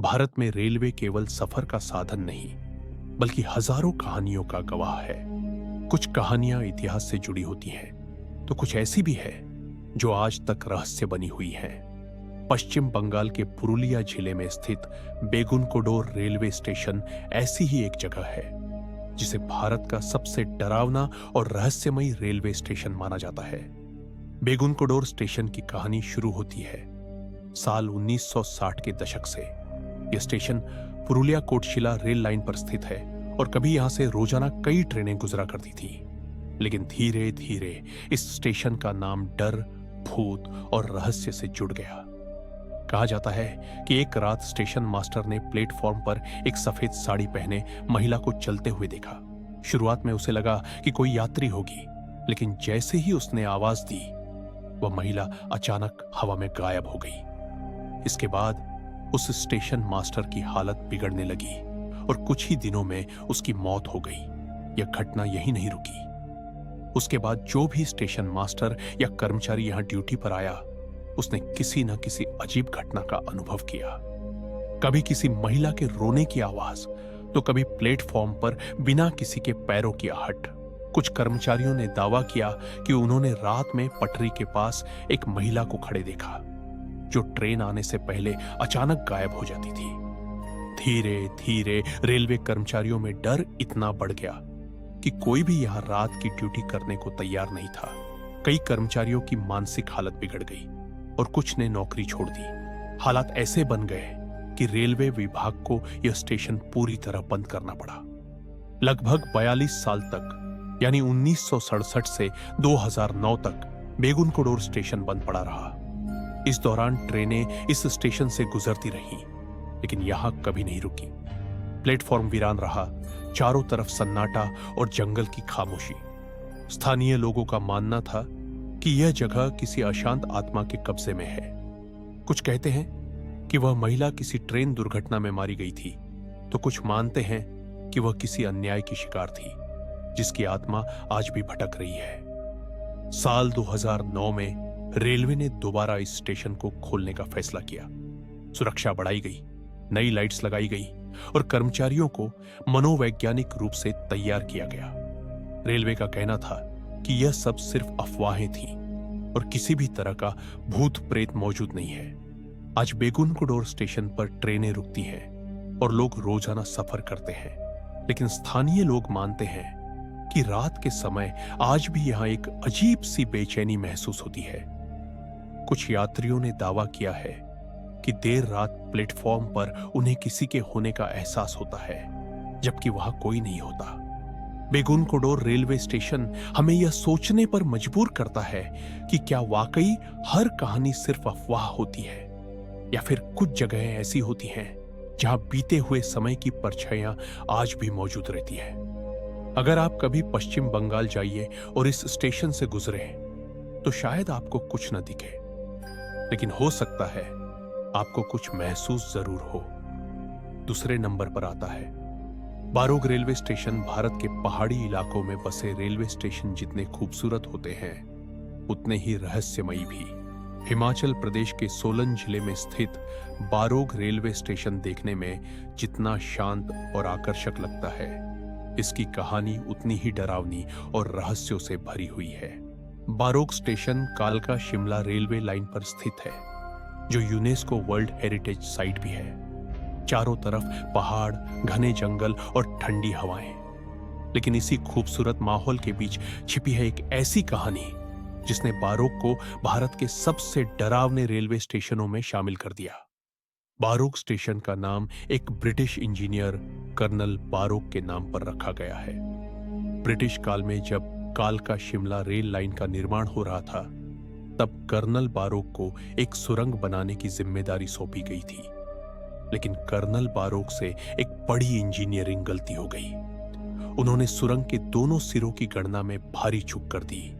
भारत में रेलवे केवल सफर का साधन नहीं, बल्कि हजारों कहानियों का गवाह है। कुछ कहानियां इतिहास से जुड़ी होती हैं, तो कुछ ऐसी भी है जो आज तक रहस्य बनी हुई हैं। पश्चिम बंगाल के पुरुलिया जिले में स्थित बेगुनकोडोर रेलवे स्टेशन ऐसी ही एक जगह है जिसे भारत का सबसे डरावना और रहस्यमयी रेलवे स्टेशन माना जाता है। बेगुनकोडोर स्टेशन की कहानी शुरू होती है साल 1960 के दशक से। यह station Purulia Kotshila rail line पर स्थित है और कभी यहां से रोजाना कई ट्रेनें गुजरा करती थी। लेकिन धीरे धीरे इस स्टेशन का नाम डर, भूत और रहस्य से जुड़ गया। कहा जाता है कि एक रात स्टेशन मास्टर ने प्लेटफॉर्म पर एक सफेद साड़ी पहने महिला को चलते हुए देखा। शुरुआत में उसे लगा कि कोई यात्री होगी, लेकिन जैसे ही उसने आवाज दी, वह महिला अचानक हवा में गायब हो गई। इसके बाद उस स्टेशन मास्टर की हालत बिगड़ने लगी और कुछ ही दिनों में उसकी मौत हो गई। यह घटना यही नहीं रुकी। उसके बाद जो भी स्टेशन मास्टर या कर्मचारी यहां ड्यूटी पर आया, उसने किसी न किसी अजीब घटना का अनुभव किया। कभी किसी महिला के रोने की आवाज, तो कभी प्लेटफॉर्म पर बिना किसी के पैरों की आहट। कुछ कर्मचारियों ने दावा किया कि उन्होंने रात में पटरी के पास एक महिला को खड़े देखा, जो ट्रेन आने से पहले अचानक गायब हो जाती थी। धीरे धीरे रेलवे कर्मचारियों में डर इतना बढ़ गया कि कोई भी यहां रात की ड्यूटी करने को तैयार नहीं था। कई कर्मचारियों की मानसिक हालत बिगड़ गई और कुछ ने नौकरी छोड़ दी। हालात ऐसे बन गए कि रेलवे विभाग को यह स्टेशन पूरी तरह बंद करना पड़ा। लगभग 42 साल तक, यानी 1967 से 2009 तक बेगुनकोडोर स्टेशन बंद पड़ा रहा। इस दौरान ट्रेनें इस स्टेशन से गुजरती रहीं, लेकिन यहां कभी नहीं रुकी। प्लेटफॉर्म वीरान रहा, चारों तरफ सन्नाटा और जंगल की खामोशी। स्थानीय लोगों का मानना था कि यह जगह किसी अशांत आत्मा के कब्जे में है। कुछ कहते हैं कि वह महिला किसी ट्रेन दुर्घटना में मारी गई थी, तो कुछ मानते हैं कि वह किसी अन्याय की शिकार थी, जिसकी आत्मा आज भी भटक रही है। साल 2009 में रेलवे ने दोबारा इस स्टेशन को खोलने का फैसला किया। सुरक्षा बढ़ाई गई, नई लाइट्स लगाई गई और कर्मचारियों को मनोवैज्ञानिक रूप से तैयार किया गया। रेलवे का कहना था कि यह सब सिर्फ अफवाहें थीं और किसी भी तरह का भूत प्रेत मौजूद नहीं है। आज बेगुनकोडोर स्टेशन पर ट्रेनें रुकती हैं और लोग रोजाना सफर करते हैं, लेकिन स्थानीय लोग मानते हैं कि रात के समय आज भी यहां एक अजीब सी बेचैनी महसूस होती है। कुछ यात्रियों ने दावा किया है कि देर रात प्लेटफॉर्म पर उन्हें किसी के होने का एहसास होता है, जबकि वहां कोई नहीं होता। बेगुनकोडोर रेलवे स्टेशन हमें यह सोचने पर मजबूर करता है कि क्या वाकई हर कहानी सिर्फ अफवाह होती है, या फिर कुछ जगहें ऐसी होती हैं जहां बीते हुए समय की परछाइयां आज भी मौजूद रहती है। अगर आप कभी पश्चिम बंगाल जाइए और इस स्टेशन से गुजरे, तो शायद आपको कुछ न दिखे, लेकिन हो सकता है आपको कुछ महसूस जरूर हो। दूसरे नंबर पर आता है बारोग रेलवे स्टेशन। भारत के पहाड़ी इलाकों में बसे रेलवे स्टेशन जितने खूबसूरत होते हैं, उतने ही रहस्यमयी भी। हिमाचल प्रदेश के सोलन जिले में स्थित बारोग रेलवे स्टेशन देखने में जितना शांत और आकर्षक लगता है, इसकी कहानी उतनी ही डरावनी और रहस्यों से भरी हुई है। बारोग स्टेशन कालका शिमला रेलवे लाइन पर स्थित है, जो यूनेस्को वर्ल्ड हेरिटेज साइट भी है। चारों तरफ पहाड़, घने जंगल और ठंडी हवाएं। लेकिन इसी खूबसूरत माहौल के बीच छिपी है एक ऐसी कहानी जिसने बारोग को भारत के सबसे डरावने रेलवे स्टेशनों में शामिल कर दिया। बारोग स्टेशन का नाम एक ब्रिटिश इंजीनियर कर्नल बारोग के नाम पर रखा गया है। ब्रिटिश काल में जब कालका शिमला रेल लाइन का निर्माण हो रहा था, तब कर्नल बारोग को एक सुरंग बनाने की जिम्मेदारी सौंपी गई थी। लेकिन कर्नल बारोग से एक बड़ी इंजीनियरिंग गलती हो गई। उन्होंने सुरंग के दोनों सिरों की गणना में भारी चूक कर दी,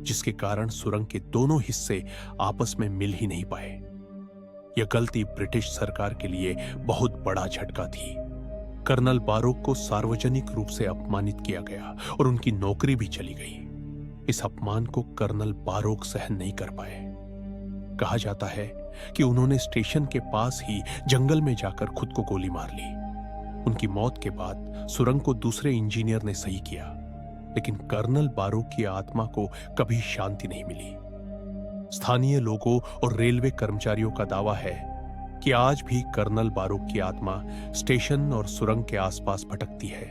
जिसके कारण सुरंग के दोनों हिस्से आपस में मिल ही नहीं पाए। यह गलती ब्रिटिश सरकार के लिए बहुत बड़ा झटका थी। कर्नल बारोग को सार्वजनिक रूप से अपमानित किया गया और उनकी नौकरी भी चली गई। इस अपमान को कर्नल बारोग सहन नहीं कर पाए। कहा जाता है कि उन्होंने स्टेशन के पास ही जंगल में जाकर खुद को गोली मार ली। उनकी मौत के बाद सुरंग को दूसरे इंजीनियर ने सही किया, लेकिन कर्नल बारोक की आत्मा को कभी शांति नहीं मिली। स्थानीय लोगों और रेलवे कर्मचारियों का दावा है कि आज भी कर्नल बारोक की आत्मा स्टेशन और सुरंग के आसपास भटकती है।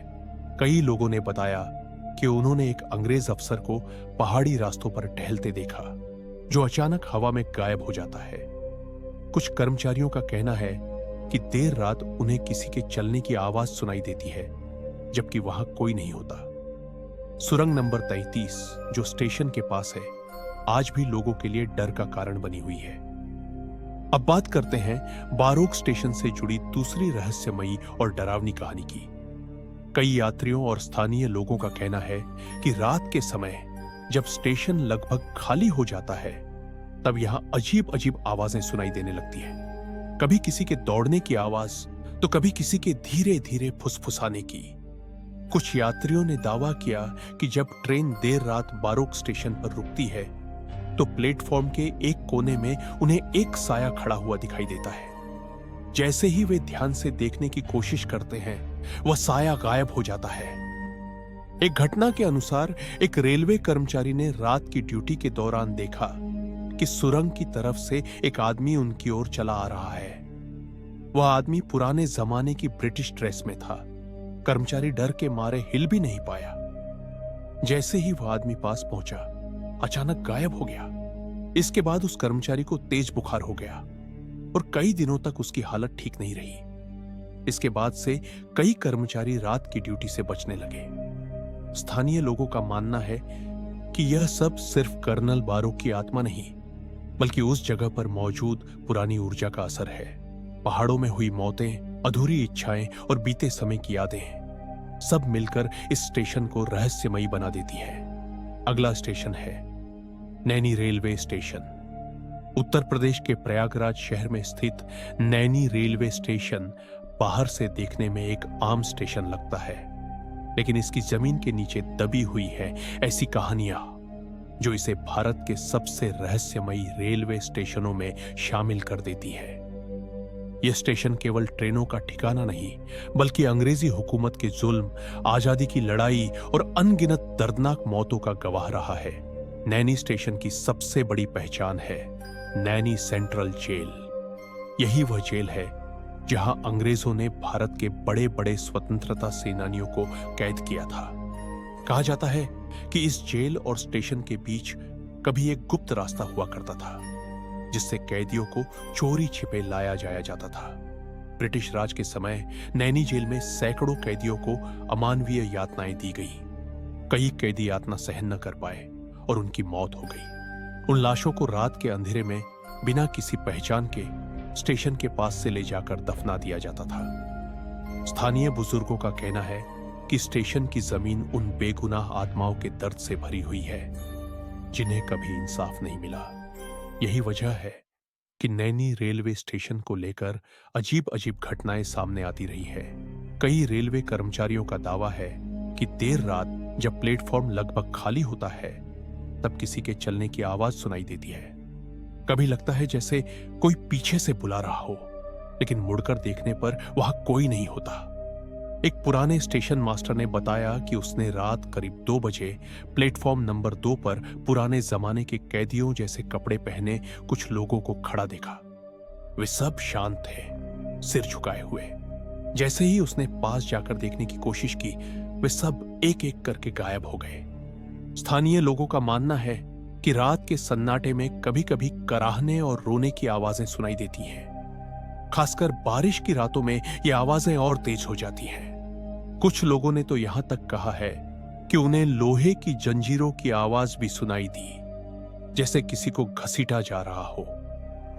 कई लोगों ने बताया कि उन्होंने एक अंग्रेज अफसर को पहाड़ी रास्तों पर टहलते देखा, जो अचानक हवा में गायब हो जाता है। कुछ कर्मचारियों का कहना है कि देर रात उन्हें किसी के चलने की आवाज सुनाई देती है, जबकि वहां कोई नहीं होता। सुरंग नंबर 33, जो स्टेशन के पास है, आज भी लोगों के लिए डर का कारण बनी हुई है। अब बात करते हैं बारोक स्टेशन से जुड़ी दूसरी रहस्यमयी और डरावनी कहानी की। कई यात्रियों और स्थानीय लोगों का कहना है कि रात के समय जब स्टेशन लगभग खाली हो जाता है, तब यहां अजीब अजीब आवाजें सुनाई देने लगती हैं। कभी किसी के दौड़ने की आवाज, तो कभी किसी के धीरे धीरे फुसफुसाने की। कुछ यात्रियों ने दावा किया कि जब ट्रेन देर रात बारोक स्टेशन पर रुकती है, तो प्लेटफॉर्म के एक कोने में उन्हें एक साया खड़ा हुआ दिखाई देता है। जैसे ही वे ध्यान से देखने की कोशिश करते हैं, वह साया गायब हो जाता है। एक घटना के अनुसार एक रेलवे कर्मचारी ने रात की ड्यूटी के दौरान देखा कि सुरंग की तरफ से एक आदमी उनकी ओर चला आ रहा है। वह आदमी पुराने जमाने की ब्रिटिश ड्रेस में था। कर्मचारी डर के मारे हिल भी नहीं पाया। जैसे ही वह आदमी पास पहुंचा, अचानक गायब हो गया। इसके बाद उस कर्मचारी को तेज बुखार हो गया और कई दिनों तक उसकी हालत ठीक नहीं रही। इसके बाद से कई कर्मचारी रात की ड्यूटी से बचने लगे। स्थानीय लोगों का मानना है कि यह सब सिर्फ कर्नल बारोक की आत्मा नहीं, बल्कि उस जगह पर मौजूद पुरानी ऊर्जा का असर है। पहाड़ों में हुई मौतें, अधूरी इच्छाएं और बीते समय की यादें सब मिलकर इस स्टेशन को रहस्यमयी बना देती है। अगला स्टेशन है नैनी रेलवे स्टेशन। उत्तर प्रदेश के प्रयागराज शहर में स्थित नैनी रेलवे स्टेशन बाहर से देखने में एक आम स्टेशन लगता है, लेकिन इसकी जमीन के नीचे दबी हुई है ऐसी कहानियां जो इसे भारत के सबसे रहस्यमयी रेलवे स्टेशनों में शामिल कर देती है। यह स्टेशन केवल ट्रेनों का ठिकाना नहीं, बल्कि अंग्रेजी हुकूमत के जुल्म, आजादी की लड़ाई और अनगिनत दर्दनाक मौतों का गवाह रहा है। नैनी स्टेशन की सबसे बड़ी पहचान है नैनी सेंट्रल जेल। यही वह जेल है जहां अंग्रेजों ने भारत के बड़े बड़े स्वतंत्रता सेनानियों को कैद किया था। कहा जाता है कि इस जेल और स्टेशन के बीच कभी एक गुप्त रास्ता हुआ करता था, जिससे कैदियों को चोरी छिपे लाया जाया जाता था। ब्रिटिश राज के समय नैनी जेल में सैकड़ों कैदियों को अमानवीय यातनाएं दी गई। कई कैदी यातना सहन न कर पाए और उनकी मौत हो गई। उन लाशों को रात के अंधेरे में बिना किसी पहचान के स्टेशन के पास से ले जाकर दफना दिया जाता था। स्थानीय बुजुर्गों का कहना है कि स्टेशन की जमीन उन बेगुनाह आत्माओं के दर्द से भरी हुई है जिन्हें कभी इंसाफ नहीं मिला। यही वजह है कि नैनी रेलवे स्टेशन को लेकर अजीब अजीब घटनाएं सामने आती रही है। कई रेलवे कर्मचारियों का दावा है कि देर रात जब प्लेटफॉर्म लगभग खाली होता है, तब किसी के चलने की आवाज सुनाई देती है। कभी लगता है जैसे कोई पीछे से बुला रहा हो, लेकिन मुड़कर देखने पर वहां कोई नहीं होता। एक पुराने स्टेशन मास्टर ने बताया कि उसने रात करीब 2 बजे प्लेटफॉर्म नंबर 2 पर पुराने जमाने के कैदियों जैसे कपड़े पहने कुछ लोगों को खड़ा देखा। वे सब शांत थे, सिर झुकाए हुए। जैसे ही उसने पास जाकर देखने की कोशिश की, वे सब एक एक करके गायब हो गए। स्थानीय लोगों का मानना है कि रात के सन्नाटे में कभी कभी कराहने और रोने की आवाजें सुनाई देती हैं। खासकर बारिश की रातों में ये आवाजें और तेज हो जाती हैं। कुछ लोगों ने तो यहां तक कहा है कि उन्हें लोहे की जंजीरों की आवाज भी सुनाई दी, जैसे किसी को घसीटा जा रहा हो।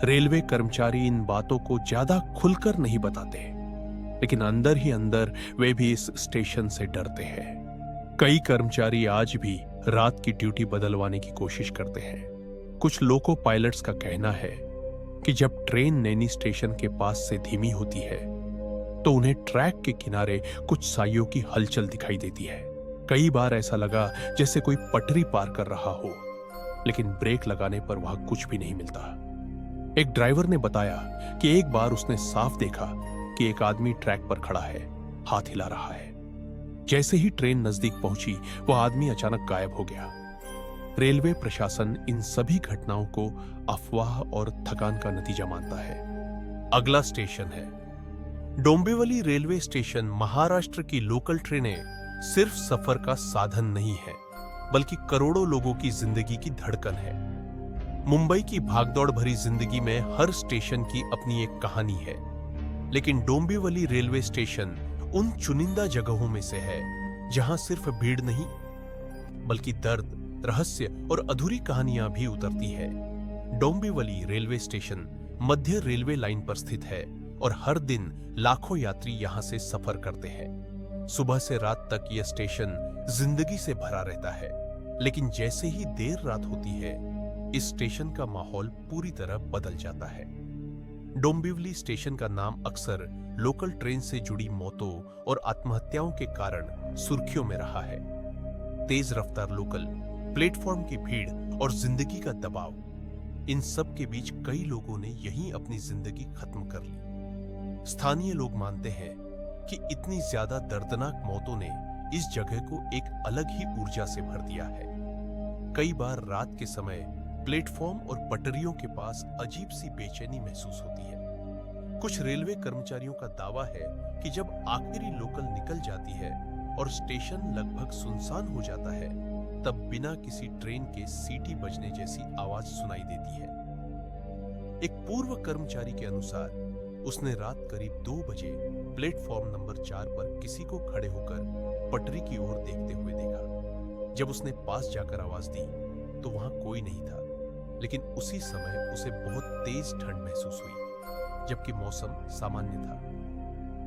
रेलवे कर्मचारी इन बातों को ज्यादा खुलकर नहीं बताते, लेकिन अंदर ही अंदर वे भी इस स्टेशन से डरते हैं। कई कर्मचारी आज भी रात की ड्यूटी बदलवाने की कोशिश करते हैं। कुछ लोको पायलट्स का कहना है कि जब ट्रेन नैनी स्टेशन के पास से धीमी होती है, तो उन्हें ट्रैक के किनारे कुछ साइयों की हलचल दिखाई देती है। कई बार ऐसा लगा जैसे कोई पटरी पार कर रहा हो, लेकिन ब्रेक लगाने पर वहां कुछ भी नहीं मिलता। एक ड्राइवर ने बताया कि एक बार उसने साफ देखा कि एक आदमी ट्रैक पर खड़ा है, हाथ हिला रहा है। जैसे ही ट्रेन नजदीक पहुंची, वह आदमी अचानक गायब हो गया। रेलवे प्रशासन इन सभी घटनाओं को अफवाह और थकान का नतीजा मानता है। अगला स्टेशन है डोंबिवली रेलवे स्टेशन। महाराष्ट्र की लोकल ट्रेनें सिर्फ सफर का साधन नहीं है, बल्कि करोड़ों लोगों की जिंदगी की धड़कन है। मुंबई की भागदौड़ भरी जिंदगी में हर स्टेशन की अपनी एक कहानी है, लेकिन डोंबिवली रेलवे स्टेशन उन चुनिंदा जगहों में से है जहां सिर्फ भीड़ नहीं, बल्कि दर्द, रहस्य और अधूरी कहानियां भी उतरती है। डोंबिवली रेलवे स्टेशन मध्य रेलवे लाइन पर स्थित है और हर दिन लाखों यात्री यहां से सफर करते हैं। सुबह से रात तक यह स्टेशन जिंदगी से भरा रहता है, लेकिन जैसे ही देर रात होती है, इस स्टेशन का माहौल पूरी तरह बदल जाता है। डोंबिवली स्टेशन का नाम अक्सर लोकल ट्रेन से जुड़ी मौतों और आत्महत्याओं के कारण सुर्खियों में रहा है। तेज रफ्तार लोकल, प्लेटफॉर्म की भीड़ और जिंदगी का दबाव, इन सब के बीच कई लोगों ने यहीं अपनी जिंदगी खत्म कर ली। स्थानीय लोग मानते हैं कि इतनी ज्यादा दर्दनाक मौतों ने इस जगह को एक अलग ही ऊर्जा से भर दिया है। कई बार रात के समय प्लेटफॉर्म और पटरियों के पास अजीब सी बेचैनी महसूस होती है। कुछ रेलवे कर्मचारियों का दावा है कि जब आखिरी लोकल निकल जाती है और स्टेशन लगभग सुनसान हो जाता है, तब बिना किसी ट्रेन के सीटी बजने जैसी आवाज सुनाई देती है। एक पूर्व कर्मचारी के अनुसार उसने रात करीब 2 बजे प्लेटफॉर्म नंबर 4 पर किसी को खड़े होकर पटरी की ओर देखते हुए देखा। जब उसने पास जाकर आवाज दी तो वहां कोई नहीं था, लेकिन उसी समय उसे बहुत तेज ठंड महसूस हुई, जबकि मौसम सामान्य था।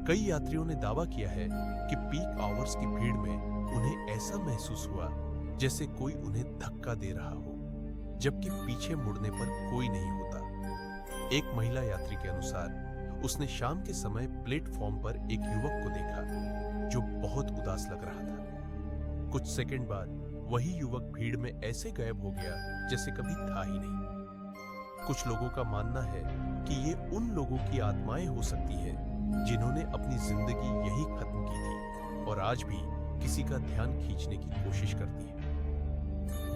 कई यात्रियों ने दावा किया है कि पीक आवर्स की भीड़ में उन्हें ऐसा महसूस हुआ जैसे कोई उन्हें धक्का दे रहा हो, जबकि पीछे मुड़ने पर कोई नहीं होता। एक महिला यात्री के अनुसार उसने शाम के समय प्लेटफॉर्म पर एक युवक को देखा जो बहुत उदास लग रहा था। कुछ सेकंड बाद वही युवक भीड़ में ऐसे गायब हो गया जैसे कभी था ही नहीं। कुछ लोगों का मानना है कि ये उन लोगों की आत्माएं हो सकती है जिन्होंने अपनी जिंदगी यही खत्म की थी और आज भी किसी का ध्यान खींचने की कोशिश करती है।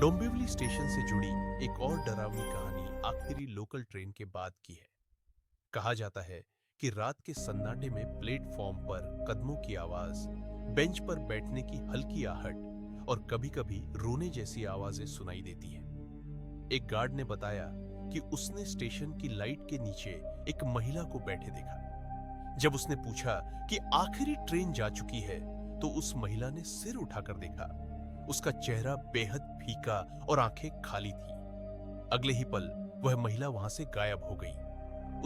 डोंबिवली स्टेशन से जुड़ी एक और डरावनी कहानी आखिरी लोकल ट्रेन के बाद की है। कहा जाता है कि रात के सन्नाटे में प्लेटफॉर्म पर कदमों की आवाज, बेंच पर बैठने की हल्की आहट और कभी-कभी रोने जैसी आवाजें सुनाई देती हैं। एक गार्ड ने बताया कि उसने स्टेशन की लाइट के नीचे एक महिला को बैठे देखा। जब उसने पूछा कि आखिरी ट्रेन जा चुकी है, तो उस महिला ने सिर उठाकर देखा। उसका चेहरा बेहद फीका और आंखें खाली थी। अगले ही पल वह महिला वहां से गायब हो गई।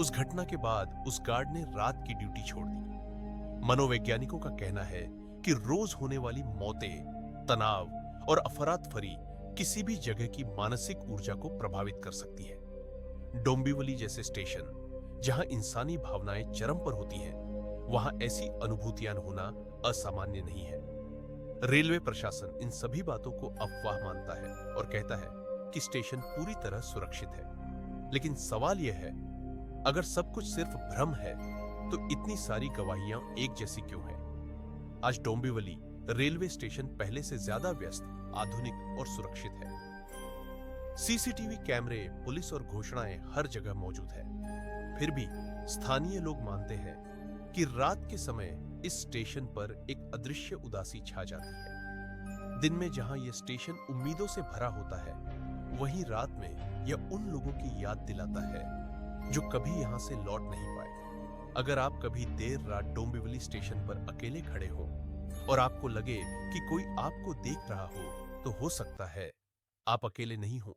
उस घटना के बाद उस गार्ड ने रात की ड्यूटी छोड़ दी। मनोवैज्ञानिकों का कहना है कि रोज होने वाली मौतें, तनाव और अफरातफरी किसी भी जगह की मानसिक ऊर्जा को प्रभावित कर सकती है। डोंबिवली जैसे स्टेशन, जहां इंसानी भावनाएं चरम पर होती हैं, वहां ऐसी अनुभूतियां होना असामान्य नहीं है। रेलवे प्रशासन इन सभी बातों को अफवाह मानता है और कहता है कि स्टेशन पूरी तरह सुरक्षित है। लेकिन सवाल यह है, अगर सब कुछ सिर्फ भ्रम है, तो इतनी सारी गवाहियां एक जैसी क्यों हैं? आज डोंबिवली रेलवे स्टेशन पहले से ज्यादा व्यस्त, आधुनिक और सुरक्षित है। सीसीटीवी कैमरे, पुलिस और घोषणाएं हर जगह मौजूद है। फिर भी स्थानीय लोग मानते हैं कि रात के समय इस स्टेशन पर एक अदृश्य उदासी छा जाती है। दिन में जहां यह स्टेशन उम्मीदों से भरा होता है, वहीं रात में यह उन लोगों की याद दिलाता है जो कभी यहां से लौट नहीं पाए। अगर आप कभी देर रात डोंबिवली स्टेशन पर अकेले खड़े हो और आपको लगे कि कोई आपको देख रहा हो, तो हो सकता है आप अकेले नहीं हो।